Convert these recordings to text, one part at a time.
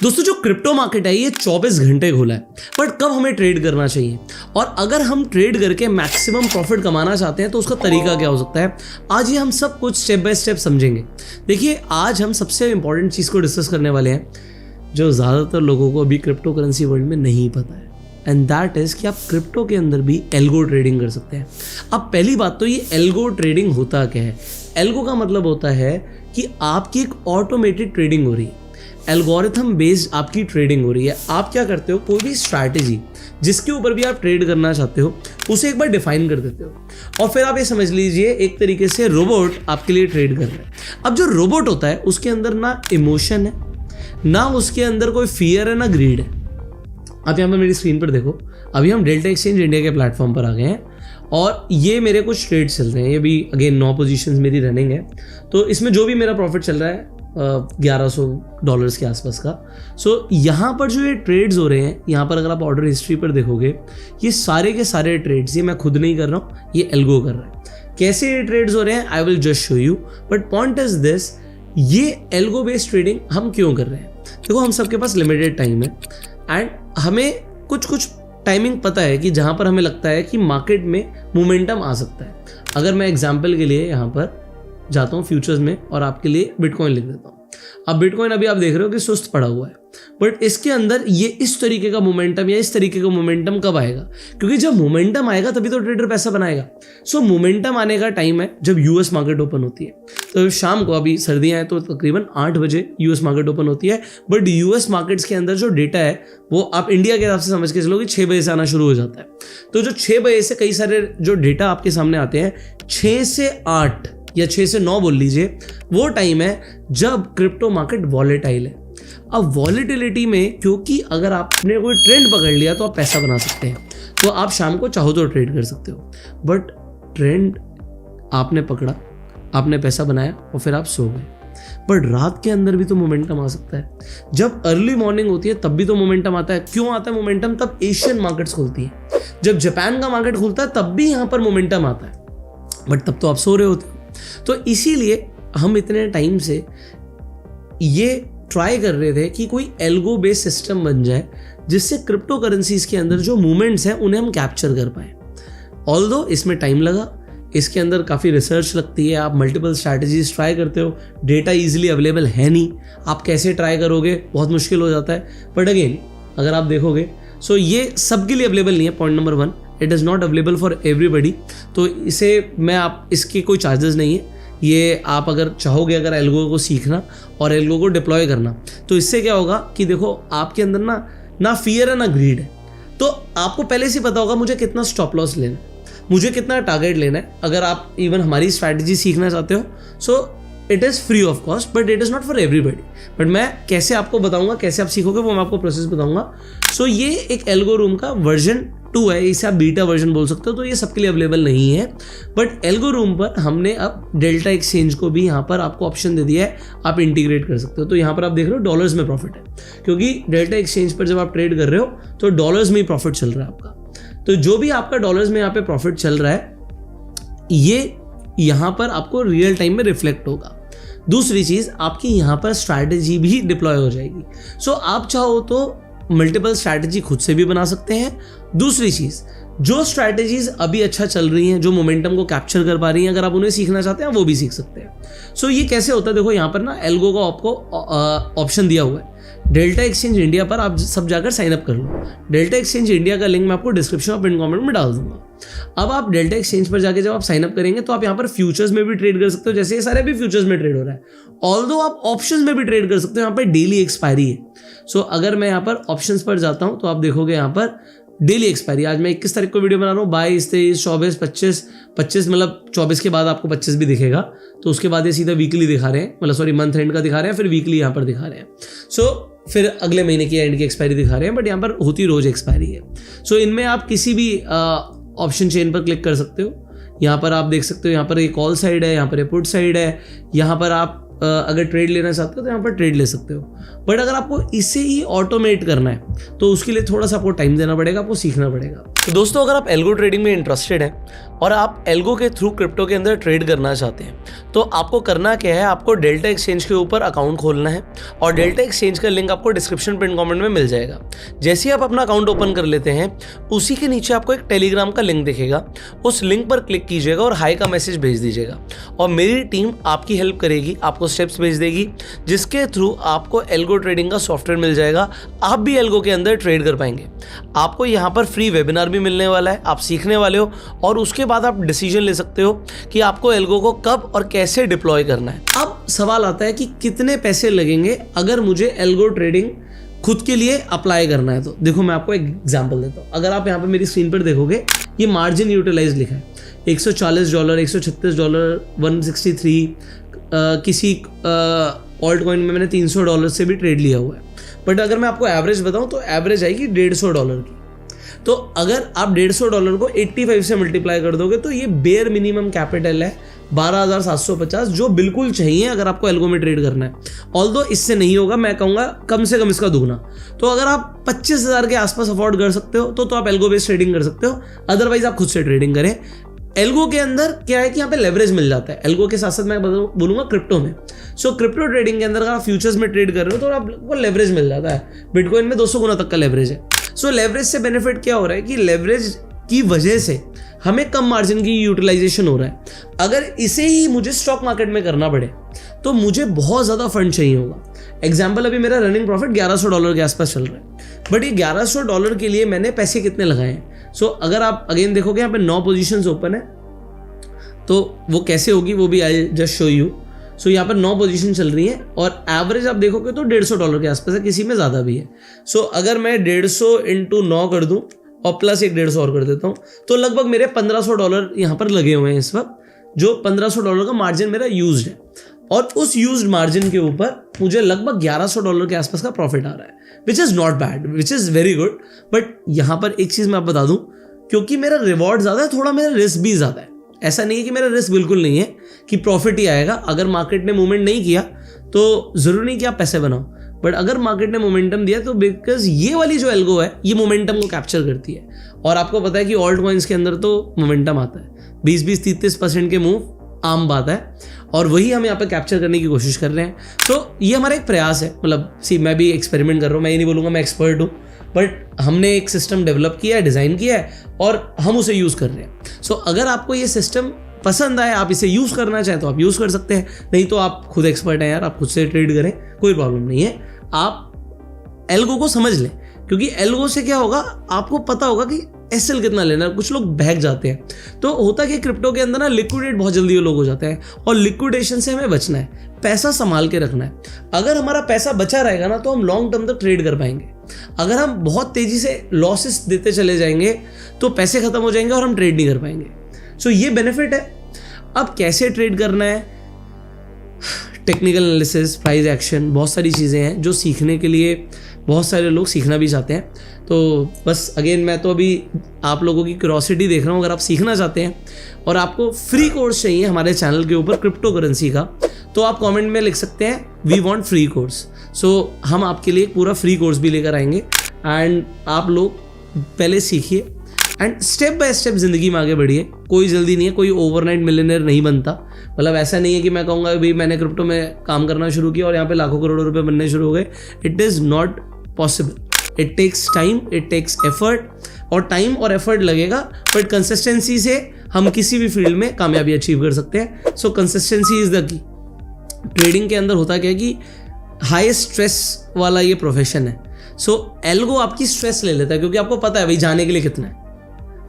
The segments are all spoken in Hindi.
दोस्तों जो क्रिप्टो मार्केट है ये 24 घंटे खुला है, बट कब हमें ट्रेड करना चाहिए और अगर हम ट्रेड करके मैक्सिमम प्रॉफिट कमाना चाहते हैं तो उसका तरीका क्या हो सकता है, आज ये हम सब कुछ स्टेप बाय स्टेप समझेंगे। देखिए आज हम सबसे इंपॉर्टेंट चीज़ को डिस्कस करने वाले हैं जो ज़्यादातर लोगों को अभी क्रिप्टो करेंसी वर्ल्ड में नहीं पता है, एंड दैट इज़ कि आप क्रिप्टो के अंदर भी एल्गो ट्रेडिंग कर सकते हैं। अब पहली बात तो ये एल्गो ट्रेडिंग होता क्या है। एल्गो का मतलब होता है कि आपकी एक ऑटोमेटेड ट्रेडिंग हो रही है, एल्गोरिथम बेस्ड आपकी ट्रेडिंग हो रही है। आप क्या करते हो, कोई भी स्ट्रैटेजी जिसके ऊपर भी आप ट्रेड करना चाहते हो उसे एक बार डिफाइन कर देते हो और फिर आप ये समझ लीजिए एक तरीके से रोबोट आपके लिए ट्रेड कर रहा है। अब जो रोबोट होता है उसके अंदर ना इमोशन है, ना उसके अंदर कोई फियर है, ना ग्रीड है। आप यहाँ पर मेरी स्क्रीन पर देखो, अभी हम डेल्टा एक्सचेंज इंडिया के प्लेटफॉर्म पर आ गए हैं और ये मेरे कुछ ट्रेड्स चल रहे हैं। ये भी अगेन 9 पोजीशंस मेरी रनिंग है, तो इसमें जो भी मेरा प्रॉफिट चल रहा है $1100 के आसपास का। सो यहाँ पर जो ये ट्रेड्स हो रहे हैं, यहाँ पर अगर आप ऑर्डर हिस्ट्री पर देखोगे ये सारे के सारे ट्रेड्स, ये मैं खुद नहीं कर रहा हूँ, ये एल्गो कर रहा है। कैसे ये ट्रेड्स हो रहे हैं I will just show you, but point is this, ये एल्गो बेस्ड ट्रेडिंग हम क्यों कर रहे हैं। देखो हम सबके पास लिमिटेड टाइम है एंड हमें कुछ टाइमिंग पता है कि जहाँ पर हमें लगता है कि मार्केट में मोमेंटम आ सकता है। अगर मैं एग्जांपल के लिए यहाँ पर जाता हूँ फ्यूचर्स में और आपके लिए बिटकॉइन लिख देता हूँ। अब बिटकॉइन अभी आप देख रहे हो कि सुस्त पड़ा हुआ है, बट इसके अंदर ये इस तरीके का मोमेंटम या इस तरीके का मोमेंटम कब आएगा, क्योंकि जब मोमेंटम आएगा तभी तो ट्रेडर पैसा बनाएगा। सो मोमेंटम आने का टाइम है जब यूएस मार्केट ओपन होती है। तो शाम को, अभी सर्दियाँ हैं तो तकरीबन 8 बजे यूएस मार्केट ओपन होती है, बट यूएस मार्केट्स के अंदर जो डेटा है वो आप इंडिया के हिसाब से समझ के चलो कि 6 बजे से आना शुरू हो जाता है। तो जो 6 बजे से कई सारे जो डेटा आपके सामने आते हैं, 6 से 8 या 6 से 9 बोल लीजिए, वो टाइम है जब क्रिप्टो मार्केट वॉलेटाइल है। अब वॉलेटिलिटी में क्योंकि अगर आपने कोई ट्रेंड पकड़ लिया तो आप पैसा बना सकते हैं, तो आप शाम को चाहो तो ट्रेड कर सकते हो, बट ट्रेंड आपने पकड़ा, आपने पैसा बनाया और फिर आप सो गए। बट रात के अंदर भी तो मोमेंटम आ सकता है, जब अर्ली मॉर्निंग होती है तब भी तो मोमेंटम आता है। क्यों आता है मोमेंटम? तब एशियन मार्केट्स खुलती हैं, जब जापान का मार्केट खुलता है तब भी यहाँ पर मोमेंटम आता है, बट तब तो आप सो रहे होते हो। तो इसीलिए हम इतने टाइम से ये ट्राई कर रहे थे कि कोई एल्गो बेस्ड सिस्टम बन जाए जिससे क्रिप्टो करेंसीज के अंदर जो मूवमेंट्स हैं उन्हें हम कैप्चर कर पाएँ। ऑल्दो इसमें टाइम लगा, इसके अंदर काफ़ी रिसर्च लगती है, आप मल्टीपल स्ट्रैटेजीज ट्राई करते हो, डेटा ईजिली अवेलेबल है नहीं, आप कैसे ट्राई करोगे, बहुत मुश्किल हो जाता है। बट अगेन अगर आप देखोगे सो ये सबके लिए अवेलेबल नहीं है। Point number 1, it is not available for everybody. तो इसे मैं आप इसके कोई चार्जेस नहीं है, ये आप अगर चाहोगे अगर एल्गो को सीखना और एल्गो को डिप्लॉय करना, तो इससे क्या होगा कि देखो आपके अंदर ना फियर है ना ग्रीड है। तो आपको पहले से पता होगा मुझे कितना स्टॉप लॉस लेना है, मुझे कितना टारगेट लेना है। अगर आप इवन हमारी स्ट्रैटेजी सीखना चाहते हो so it is free of cost, but it is not for everybody. But मैं कैसे आपको बताऊंगा, कैसे आप सीखोगे वो मैं आपको प्रोसेस बताऊंगा। सो ये एक एल्गो रूम का वर्जन 2 है, इसे आप बीटा वर्जन बोल सकते हो, तो ये सबके लिए अवेलेबल नहीं है। बट एल्गो रूम पर हमने अब डेल्टा एक्सचेंज को भी यहाँ पर आपको ऑप्शन दे दिया है, आप इंटीग्रेट कर सकते हो। तो यहाँ पर आप देख रहे हो डॉलर्स में प्रॉफिट है, क्योंकि डेल्टा एक्सचेंज पर जब आप ट्रेड कर रहे हो तो डॉलर्स में ही प्रॉफिट चल रहा है आपका। तो जो भी आपका डॉलर्स में यहाँ पे प्रॉफिट चल रहा है ये यहाँ पर आपको रियल टाइम में रिफ्लेक्ट होगा। दूसरी चीज़, आपकी यहाँ पर स्ट्रैटेजी भी डिप्लॉय हो जाएगी। सो आप चाहो तो मल्टीपल स्ट्रैटेजी खुद से भी बना सकते हैं। दूसरी चीज़, जो स्ट्रैटेजीज अभी अच्छा चल रही हैं, जो मोमेंटम को कैप्चर कर पा रही हैं, अगर आप उन्हें सीखना चाहते हैं वो भी सीख सकते हैं। सो ये कैसे होता है, देखो यहाँ पर ना एल्गो का आपको ऑप्शन दिया हुआ है। डेल्टा एक्सचेंज इंडिया पर आप सब जाकर साइन अप कर लो। डेल्टा एक्सचेंज इंडिया का लिंक मैं आपको डिस्क्रिप्शन और पिन कमेंट में डाल दूंगा। अब आप डेल्टा एक्सचेंज पर जाके जब आप साइन अप करेंगे तो आप यहाँ पर फ्यूचर्स में भी ट्रेड कर सकते हो, जैसे ये सारे भी फ्यूचर्स में ट्रेड हो रहा है। ऑल्दो आप ऑप्शंस में भी ट्रेड कर सकते हो, यहाँ पर डेली एक्सपायरी है। सो अगर मैं यहाँ पर ऑप्शंस पर जाता हूँ तो आप देखोगे यहाँ पर डेली एक्सपायरी। आज मैं 21 तारीख को वीडियो बना रहा हूँ, 22, 23, 24, 25 मतलब 24 के बाद आपको 25 भी दिखेगा, तो उसके बाद ये सीधा वीकली दिखा रहे हैं, मतलब सॉरी मंथ एंड का दिखा रहे हैं, फिर वीकली यहाँ पर दिखा रहे हैं। सो फिर अगले महीने की एंड की एक्सपायरी दिखा रहे हैं, बट यहाँ पर होती रोज एक्सपायरी है। सो इनमें आप किसी भी ऑप्शन चेन पर क्लिक कर सकते हो। यहाँ पर आप देख सकते हो, यहाँ पर एक कॉल साइड है, यहाँ पर पुट साइड है। यहाँ पर आप अगर ट्रेड लेना चाहते हो तो यहाँ पर ट्रेड ले सकते हो। बट अगर आपको इसे ही ऑटोमेट करना है तो उसके लिए थोड़ा सा आपको टाइम देना पड़ेगा, आपको सीखना पड़ेगा। तो दोस्तों, अगर आप एल्गो ट्रेडिंग में इंटरेस्टेड हैं और आप एल्गो के थ्रू क्रिप्टो के अंदर ट्रेड करना चाहते हैं, तो आपको करना क्या है, आपको डेल्टा एक्सचेंज के ऊपर अकाउंट खोलना है और डेल्टा एक्सचेंज का लिंक आपको डिस्क्रिप्शन पिन कमेंट में मिल जाएगा। जैसे ही आप अपना अकाउंट ओपन कर लेते हैं, उसी के नीचे आपको एक टेलीग्राम का लिंक दिखेगा, उस लिंक पर क्लिक कीजिएगा और हाई का मैसेज भेज दीजिएगा और मेरी टीम आपकी हेल्प करेगी, आपको स्टेप्स भेज देगी जिसके थ्रू आपको एल्गो ट्रेडिंग का सॉफ्टवेयर मिल जाएगा। आप भी एल्गो के अंदर ट्रेड कर पाएंगे। आपको यहाँ पर फ्री वेबिनार भी मिलने वाला है, आप सीखने वाले हो और उसके बाद आप डिसीजन ले सकते हो कि आपको एल्गो को कब और कैसे डिप्लॉय करना है। अब सवाल आता है कि कितने पैसे लगेंगे अगर मुझे एल्गो ट्रेडिंग खुद के लिए अप्लाई करना है। तो देखो, मैं आपको एक एग्जांपल देता हूँ। अगर आप यहाँ पे मेरी स्क्रीन पर देखोगे, ये मार्जिन यूटिलाइज लिखा है $140, $136, 163, किसी ऑल्ट कॉइन में मैंने $300 से भी ट्रेड लिया हुआ है। बट अगर मैं आपको एवरेज बताऊं तो एवरेज आएगी $150 की। तो अगर आप $150 को 85 से मल्टीप्लाई कर दोगे तो ये बेयर मिनिमम कैपिटल है 12,750, जो बिल्कुल चाहिए अगर आपको एल्गो में ट्रेड करना है। ऑल्दो इससे नहीं होगा, मैं कहूँगा कम से कम इसका दुगना। तो अगर आप 25,000 के आसपास अफोर्ड कर सकते हो तो आप एल्गो बेस्ड ट्रेडिंग कर सकते हो, अदरवाइज आप खुद से ट्रेडिंग करें। एल्गो के अंदर क्या है कि यहाँ पे लेवरेज मिल जाता है। एल्गो के साथ साथ मैं बोलूँगा क्रिप्टो में। सो क्रिप्टो ट्रेडिंग के अंदर अगर आप फ्यूचर्स में ट्रेड कर रहे हो तो आपको लेवरेज मिल जाता है। बिटकॉइन में 200 गुना तक का लेवरेज है। सो लेवरेज से बेनिफिट क्या हो रहा है कि लेवरेज की वजह से हमें कम मार्जिन की यूटिलाइजेशन हो रहा है। अगर इसे ही मुझे स्टॉक मार्केट में करना पड़े तो मुझे बहुत ज़्यादा फंड चाहिए होगा। एग्जाम्पल, अभी मेरा रनिंग प्रॉफिट $1100 के आसपास चल रहा है, बट ये $1100 के लिए मैंने पैसे कितने लगाए हैं। सो अगर आप अगेन देखोगे, यहाँ पे 9 पोजीशंस ओपन है, तो वो कैसे होगी वो भी आई जस्ट शो यू। सो यहाँ पर 9 पोजीशन चल रही हैं और एवरेज आप देखोगे तो $150 के आसपास है, किसी में ज़्यादा भी है। सो अगर मैं 150 × 9 कर दूँ और प्लस एक 150 और कर देता हूँ तो लगभग मेरे $1500 यहाँ पर लगे हुए हैं इस वक्त, जो $1500 का मार्जिन मेरा यूज्ड है। और उस यूज्ड मार्जिन के ऊपर मुझे लगभग $1100 के आसपास का प्रॉफिट आ रहा है, which is not bad, which is very good. But यहाँ पर एक चीज़ मैं आप बता दूँ, क्योंकि मेरा रिवॉर्ड ज़्यादा है, थोड़ा मेरा रिस्क भी ज़्यादा है। ऐसा नहीं है कि मेरा रिस्क बिल्कुल नहीं है कि प्रॉफिट ही आएगा। अगर मार्केट ने मूवमेंट नहीं किया तो ज़रूरी नहीं कि आप पैसे बनाओ, बट अअगर मार्केट ने मोमेंटम दिया तो बिकॉज ये वाली जो एल्गो है ये मोमेंटम को कैप्चर करती है। और आपको पता है कि ऑल्ट कॉइन्स के अंदर तो मोमेंटम आता है, 20-30% के मूव आम बात है और वही हम यहाँ पे कैप्चर करने की कोशिश कर रहे हैं। तो ये हमारा एक प्रयास है। मतलब मैं भी एक्सपेरिमेंट कर रहा हूँ, मैं ये नहीं बोलूँगा मैं एक्सपर्ट हूँ, बट हमने एक सिस्टम डेवलप किया है, डिज़ाइन किया है और हम उसे यूज़ कर रहे हैं। सो अगर आपको ये सिस्टम पसंद आए, आप इसे यूज़ करना चाहें तो आप यूज़ कर सकते हैं, नहीं तो आप खुद एक्सपर्ट हैं यार, आप खुद से ट्रेड करें, कोई प्रॉब्लम नहीं है। आप एल्गो को समझ लें, क्योंकि एल्गो से क्या होगा, आपको पता होगा कि एसएल कितना लेना है। कुछ लोग बहक जाते हैं, तो होता कि क्रिप्टो के अंदर ना लिक्विडेट बहुत जल्दी लोग हो जाते हैं और लिक्विडेशन से हमें बचना है, पैसा संभाल के रखना है। अगर हमारा पैसा बचा रहेगा ना तो हम लॉन्ग टर्म तक ट्रेड कर पाएंगे। अगर हम बहुत तेजी से लॉसेस देते चले जाएंगे तो पैसे खत्म हो जाएंगे और हम ट्रेड नहीं कर पाएंगे। सो ये बेनिफिट है। अब कैसे ट्रेड करना है, टेक्निकल एनालिसिस, प्राइस एक्शन, बहुत सारी चीज़ें हैं जो सीखने के लिए बहुत सारे लोग सीखना भी चाहते हैं। तो बस अगेन मैं तो अभी आप लोगों की क्यूरोसिटी देख रहा हूँ। अगर आप सीखना चाहते हैं और आपको फ्री कोर्स चाहिए हमारे चैनल के ऊपर क्रिप्टो करेंसी का, तो आप कमेंट में लिख सकते हैं वी वांट फ्री कोर्स। सो हम आपके लिए पूरा फ्री कोर्स भी लेकर आएंगे एंड आप लोग पहले सीखिए एंड स्टेप बाय स्टेप ज़िंदगी में आगे बढ़िए। कोई जल्दी नहीं है, कोई ओवरनाइट मिलियनेयर नहीं बनता। मतलब ऐसा नहीं है कि मैं कहूँगा अभी मैंने क्रिप्टो में काम करना शुरू किया और यहाँ पे लाखों करोड़ों रुपए बनने शुरू हो गए। It is not possible. It takes time, it takes effort, और टाइम और एफर्ट लगेगा, बट कंसिस्टेंसी से हम किसी भी फील्ड में कामयाबी अचीव कर सकते हैं। सो consistency is the key. Trading के अंदर होता क्या है कि हाई स्ट्रेस वाला ये प्रोफेशन है। सो एल्गो आपकी स्ट्रेस ले लेता है, क्योंकि आपको पता है भाई जाने के लिए कितना है।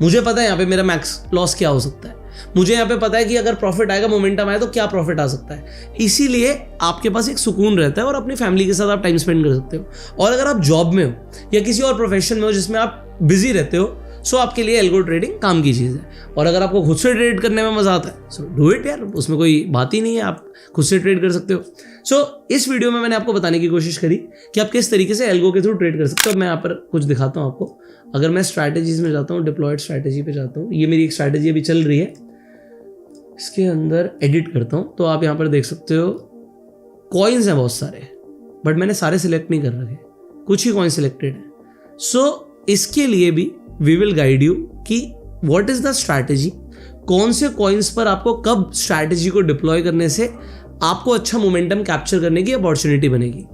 मुझे पता है यहाँ पे मेरा मैक्स लॉस क्या हो सकता है, मुझे यहाँ पे पता है कि अगर प्रॉफिट आएगा, मोमेंटम आए तो क्या प्रॉफिट आ सकता है। इसीलिए आपके पास एक सुकून रहता है और अपनी फैमिली के साथ आप टाइम स्पेंड कर सकते हो। और अगर आप जॉब में हो या किसी और प्रोफेशन में हो जिसमें आप बिजी रहते हो, सो आपके लिए एल्गो ट्रेडिंग काम की चीज़ है। और अगर आपको खुद से ट्रेड करने में मजा आता है, सो डू इट यार, उसमें कोई बात ही नहीं है, आप खुद से ट्रेड कर सकते हो। सो इस वीडियो में मैंने आपको बताने की कोशिश करी कि आप किस तरीके से एल्गो के थ्रू ट्रेड कर सकते हो। मैं यहाँ पर कुछ दिखाता हूँ आपको। अगर मैं स्ट्रैटेजीज में जाता हूँ, डिप्लॉयड स्ट्रैटेजी पे जाता हूँ, ये मेरी एक स्ट्रैटेजी अभी चल रही है, इसके अंदर एडिट करता हूँ तो आप यहाँ पर देख सकते हो कॉइन्स हैं बहुत सारे, बट मैंने सारे सिलेक्ट नहीं कर रखे, कुछ ही कॉइन सिलेक्टेड है। सो इसके लिए भी वी विल गाइड यू कि व्हाट इज द स्ट्रैटेजी, कौन से कॉइन्स पर आपको कब स्ट्रैटेजी को डिप्लॉय करने से आपको अच्छा मोमेंटम कैप्चर करने की अपॉर्चुनिटी बनेगी।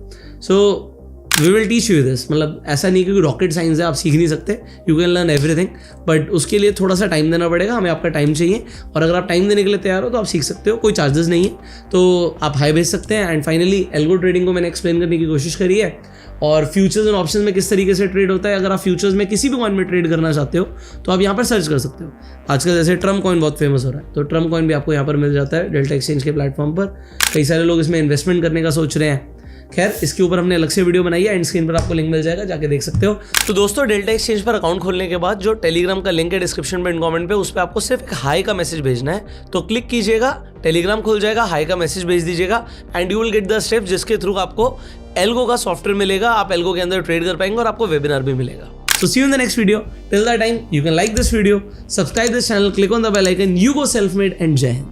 So we will teach you this. मतलब ऐसा नहीं कि रॉकेट साइंस है, आप सीख नहीं सकते, you can learn everything, but उसके लिए थोड़ा सा टाइम देना पड़ेगा, हमें आपका टाइम चाहिए। और अगर आप टाइम देने के लिए तैयार हो तो आप सीख सकते हो, कोई चार्जेस नहीं है, तो आप हाई भेज सकते हैं। एंड फाइनली एल्गो ट्रेडिंग को मैंने एक्सप्लेन करने की कोशिश करी है, और फ्यूचर्स एंड ऑप्शंस में किस तरीके से ट्रेड होता है। अगर आप फ्यूचर्स में किसी भी कॉइन में ट्रेड करना चाहते हो तो आप यहाँ पर सर्च कर सकते हो। आजकल जैसे ट्रम्प कॉइन बहुत फेमस हो रहा है, तो ट्रम्प कॉइन भी आपको यहाँ पर मिल जाता है डेल्टा एक्सचेंज के प्लेटफॉर्म पर। कई सारे लोग इसमें इन्वेस्टमेंट करने का सोच रहे हैं। खैर, इसके ऊपर हमने अलग से वीडियो बनाई है, एंड स्क्रीन पर आपको लिंक मिल जाएगा, जाके देख सकते हो। तो दोस्तों, डेल्टा एक्सचेंज पर अकाउंट खोलने के बाद जो टेलीग्राम का लिंक है डिस्क्रिप्शन में, इन कमेंट पे, उस पर आपको सिर्फ एक हाई का मैसेज भेजना है। तो क्लिक कीजिएगा, टेलीग्राम खुल जाएगा, हाई का मैसेज भेज दीजिएगा, and you will get the steps जिसके थ्रू आपको एल्गो का सॉफ्टवेयर मिलेगा, आप एल्गो के अंदर ट्रेड कर पाएंगे और आपको वेबिनार भी मिलेगा। So see you in the next video. Till that time, you can like this video, subscribe this channel, click on the bell icon. You go self-made, and Jai Hind.